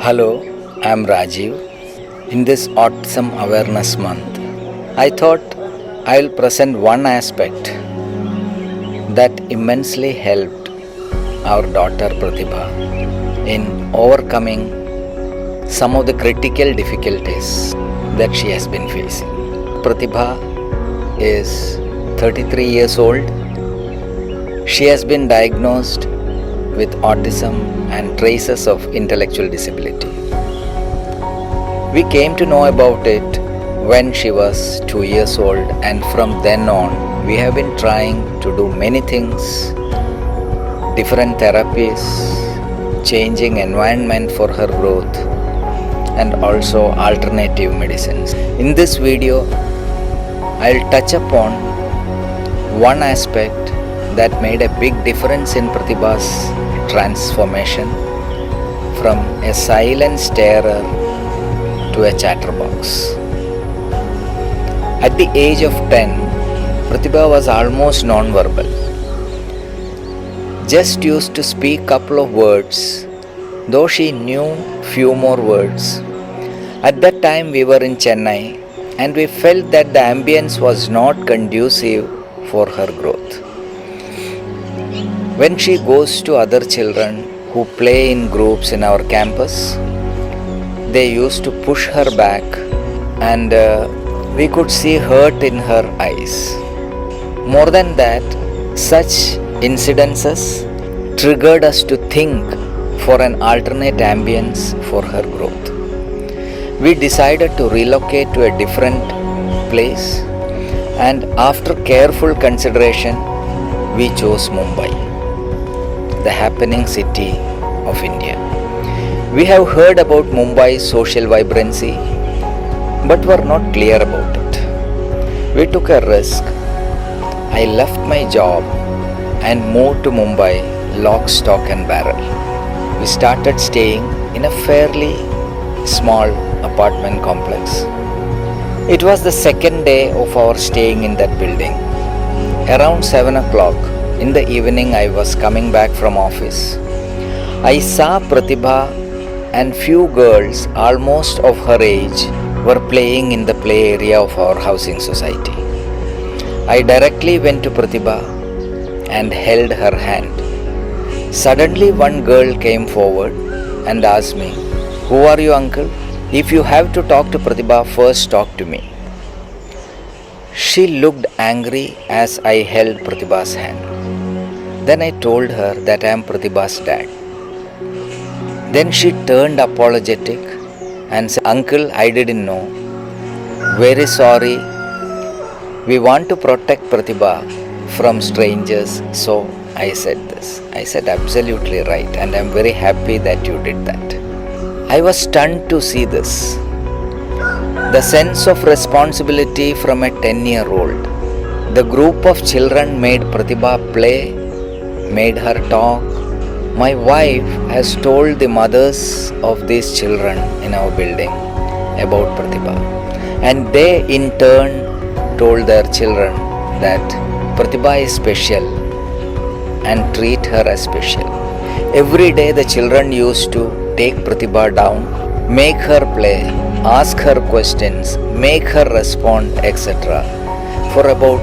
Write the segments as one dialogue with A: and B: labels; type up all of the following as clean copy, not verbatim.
A: Hello, I'm Rajiv. In this Autism Awareness Month, I thought I'll present one aspect that immensely helped our daughter Pratibha in overcoming some of the critical difficulties that she has been facing. Pratibha is 33 years old. She has been diagnosed with autism and traces of intellectual disability. We came to know about it when she was 2 years old, and from then on we have been trying to do many things, different therapies, changing environment for her growth, and also alternative medicines. In this video, I'll touch upon one aspect that made a big difference in Pratibha's transformation from a silent starer to a chatterbox. At the age of 10, Pratibha was almost non-verbal. Just used to speak couple of words, though she knew few more words. At that time we were in Chennai and we felt that the ambience was not conducive for her growth. When she goes to other children who play in groups in our campus, they used to push her back and we could see hurt in her eyes. More than that, such incidences triggered us to think for an alternate ambience for her growth. We decided to relocate to a different place, and after careful consideration, we chose Mumbai, the happening city of India. We have heard about Mumbai's social vibrancy, but were not clear about it. We took a risk. I left my job and moved to Mumbai, lock, stock and barrel. We started staying in a fairly small apartment complex. It was the second day of our staying in that building. Around 7 o'clock in the evening, I was coming back from office. I saw Pratibha and few girls almost of her age were playing in the play area of our housing society. I directly went to Pratibha and held her hand. Suddenly one girl came forward and asked me, "Who are you, uncle? If you have to talk to Pratibha, first talk to me." She looked angry as I held Pratibha's hand. Then I told her that I am Pratibha's dad. Then she turned apologetic and said, "Uncle, I didn't know. Very sorry. We want to protect Pratibha from strangers." So I said this. I said, "Absolutely right, and I'm very happy that you did that." I was stunned to see this. The sense of responsibility from a 10-year-old. The group of children made Pratibha play, made her talk. My wife has told the mothers of these children in our building about Pratibha, and they in turn told their children that Pratibha is special and treat her as special. Every day the children used to take Pratibha down, make her play, ask her questions, make her respond, etc. for about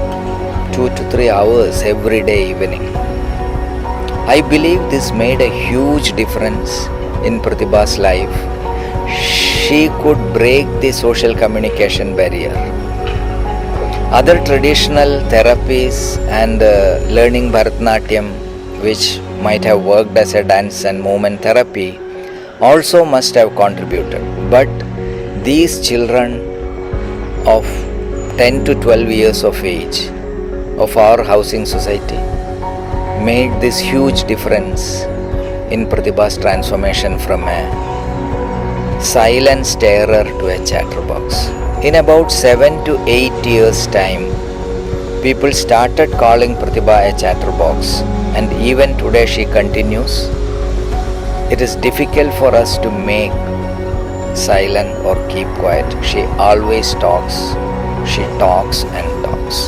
A: 2 to 3 hours every day evening. I believe this made a huge difference in Pratibha's life. She could break the social communication barrier. Other traditional therapies and learning Bharatanatyam, which might have worked as a dance and movement therapy, also must have contributed. But these children of 10 to 12 years of age of our housing society made this huge difference in Pratibha's transformation from a silent starer to a chatterbox. In about 7 to 8 years' time, people started calling Pratibha a chatterbox, and even today she continues. It is difficult for us to make silent or keep quiet. She always talks. She talks and talks.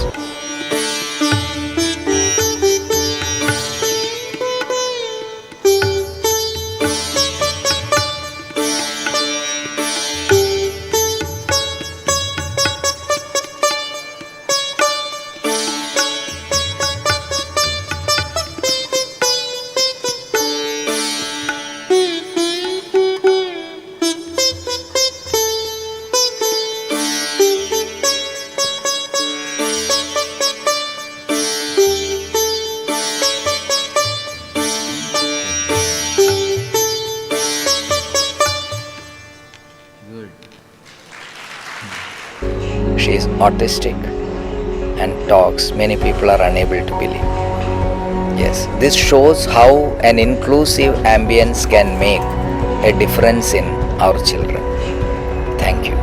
A: autistic and talks, many people are unable to believe. Yes, this shows how an inclusive ambience can make a difference in our children. Thank you.